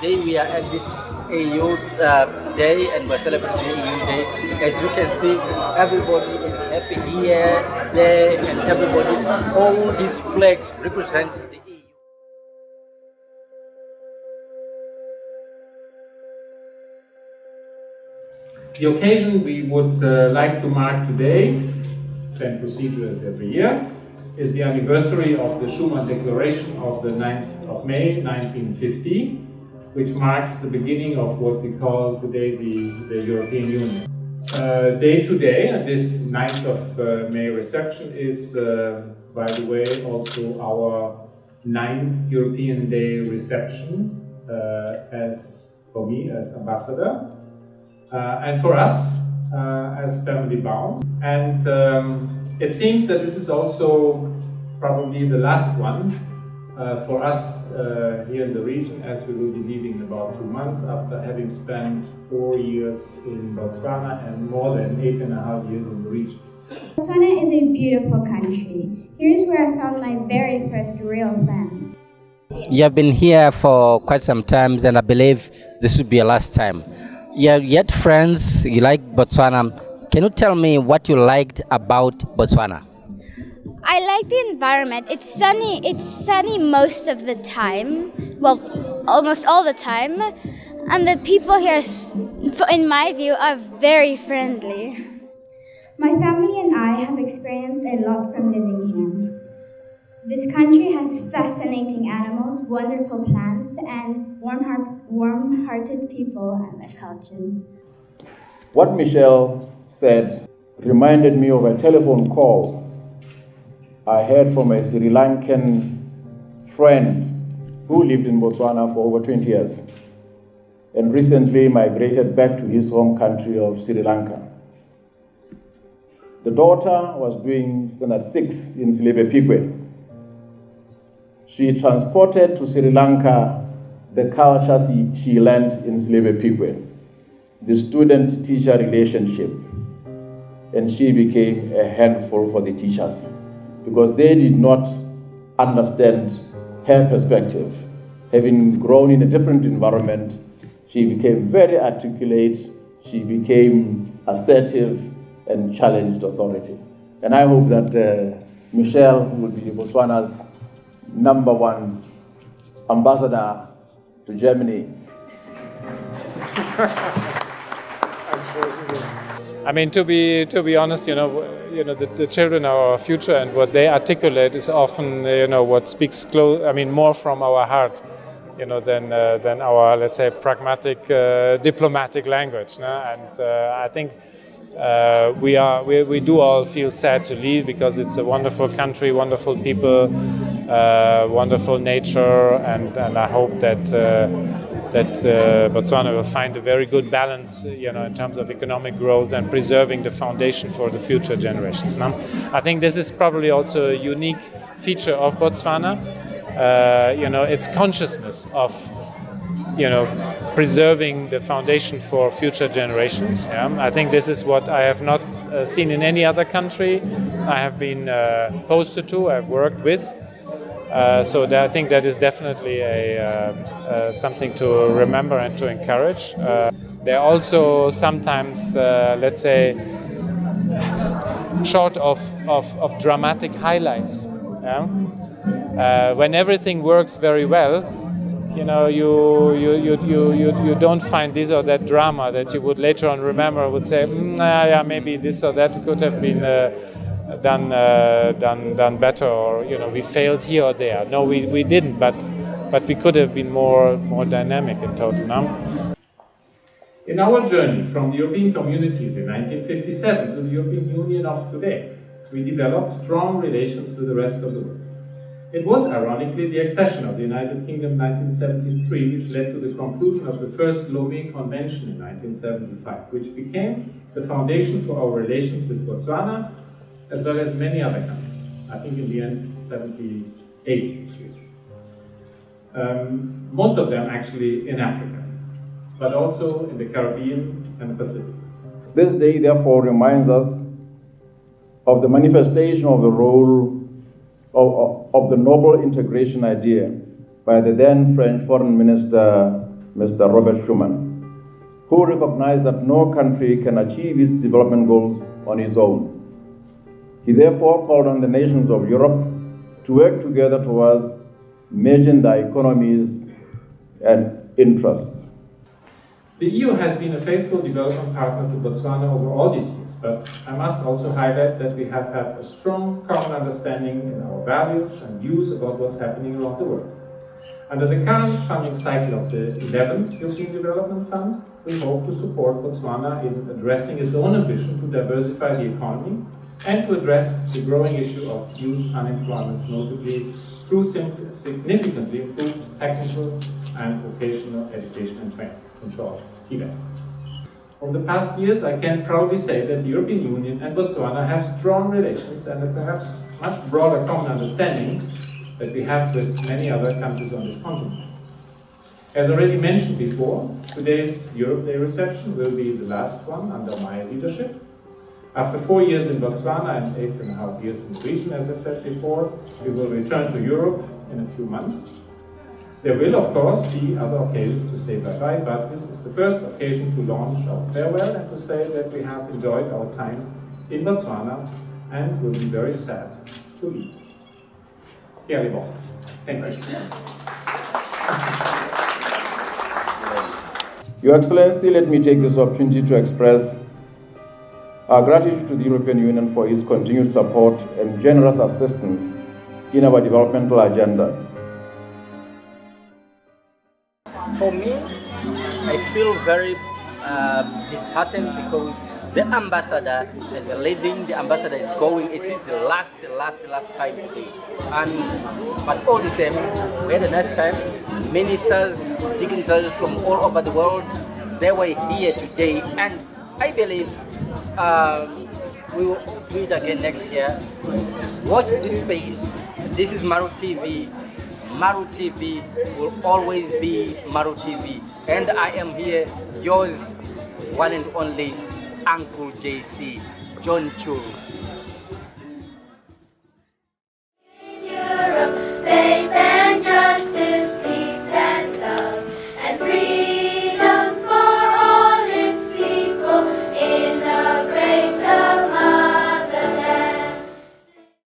today we are at this AU day and we're celebrating AU day. As you can see, everybody is happy here, there, and everybody, all these flags represent the AU. The occasion we would like to mark today, same procedure as every year, is the anniversary of the Schuman Declaration of the 9th of May 1950, which marks the beginning of what we call today the European Union. Day today, this 9th of May reception is, by the way, also our 9th European Day reception as for me as ambassador. And for us as family bound. And it seems that this is also probably the last one for us here in the region, as we will be leaving in about 2 months after having spent 4 years in Botswana and more than 8.5 years in the region. Botswana is a beautiful country. Here's where I found my very first real friends. You have been here for quite some time, and I believe this will be your last time. You had friends, you like Botswana. Can you tell me what you liked about Botswana? I like the environment. It's sunny most of the time. Well, almost all the time. And the people here, in my view, are very friendly. My family and I have experienced a lot from living here. This country has fascinating animals, wonderful plants, and warm-hearted people and their cultures. What Michelle said reminded me of a telephone call I had from a Sri Lankan friend who lived in Botswana for over 20 years and recently migrated back to his home country of Sri Lanka. The daughter was doing standard 6 in Silebepikwe. She transported to Sri Lanka the culture she learned in Silebepikwe, the student-teacher relationship, and she became a handful for the teachers because they did not understand her perspective. Having grown in a different environment, she became very articulate, she became assertive and challenged authority. And I hope that Michelle will be Botswana's #1 ambassador to Germany. I mean, to be honest, the children are our future, and what they articulate is often, what speaks more from our heart, than our, let's say, pragmatic, diplomatic language. No? And I think we do all feel sad to leave because it's a wonderful country, wonderful people, wonderful nature, and I hope that Botswana will find a very good balance, in terms of economic growth and preserving the foundation for the future generations. No? I think this is probably also a unique feature of Botswana. Its consciousness of preserving the foundation for future generations. Yeah? I think this is what I have not seen in any other country I have been posted to, I've worked with. So I think that is definitely something to remember and to encourage. They're also sometimes, let's say, short of dramatic highlights. Yeah? When everything works very well, you don't find this or that drama that you would later on remember, would say, maybe this or that could have been done better, or we failed here or there. No, we didn't, but we could have been more dynamic in total. No? In our journey from the European communities in 1957 to the European Union of today, we developed strong relations with the rest of the world. It was, ironically, the accession of the United Kingdom in 1973 which led to the conclusion of the first Lomé Convention in 1975, which became the foundation for our relations with Botswana, as well as many other countries. I think in the end, 78 actually. Most of them actually in Africa, but also in the Caribbean and the Pacific. This day, therefore, reminds us of the manifestation of the role of the noble integration idea by the then French Foreign Minister Mr. Robert Schuman, who recognized that no country can achieve its development goals on its own. He therefore called on the nations of Europe to work together towards merging their economies and interests. The EU has been a faithful development partner to Botswana over all these years, but I must also highlight that we have had a strong common understanding in our values and views about what's happening around the world. Under the current funding cycle of the 11th European Development Fund, we hope to support Botswana in addressing its own ambition to diversify the economy and to address the growing issue of youth unemployment, notably through significantly improved technical and vocational education and training, in short, TVET. Over the past years, I can proudly say that the European Union and Botswana have strong relations and a perhaps much broader common understanding that we have with many other countries on this continent. As already mentioned before, today's Europe Day reception will be the last one under my leadership. After 4 years in Botswana and 8.5 years in the region, as I said before, we will return to Europe in a few months. There will, of course, be other occasions to say bye-bye, but this is the first occasion to launch our farewell and to say that we have enjoyed our time in Botswana and will be very sad to leave. Thank you. Your Excellency, let me take this opportunity to express our gratitude to the European Union for its continued support and generous assistance in our developmental agenda. For me, I feel very disheartened because the ambassador is leaving, the ambassador is going. It is the last time today. But all the same, we had a nice time. Ministers, dignitaries from all over the world, they were here today, and I believe we will do it again next year. Watch this space. This is Maru TV. Maru TV will always be Maru TV. And I am here, yours, one and only, Uncle JC, John Churu.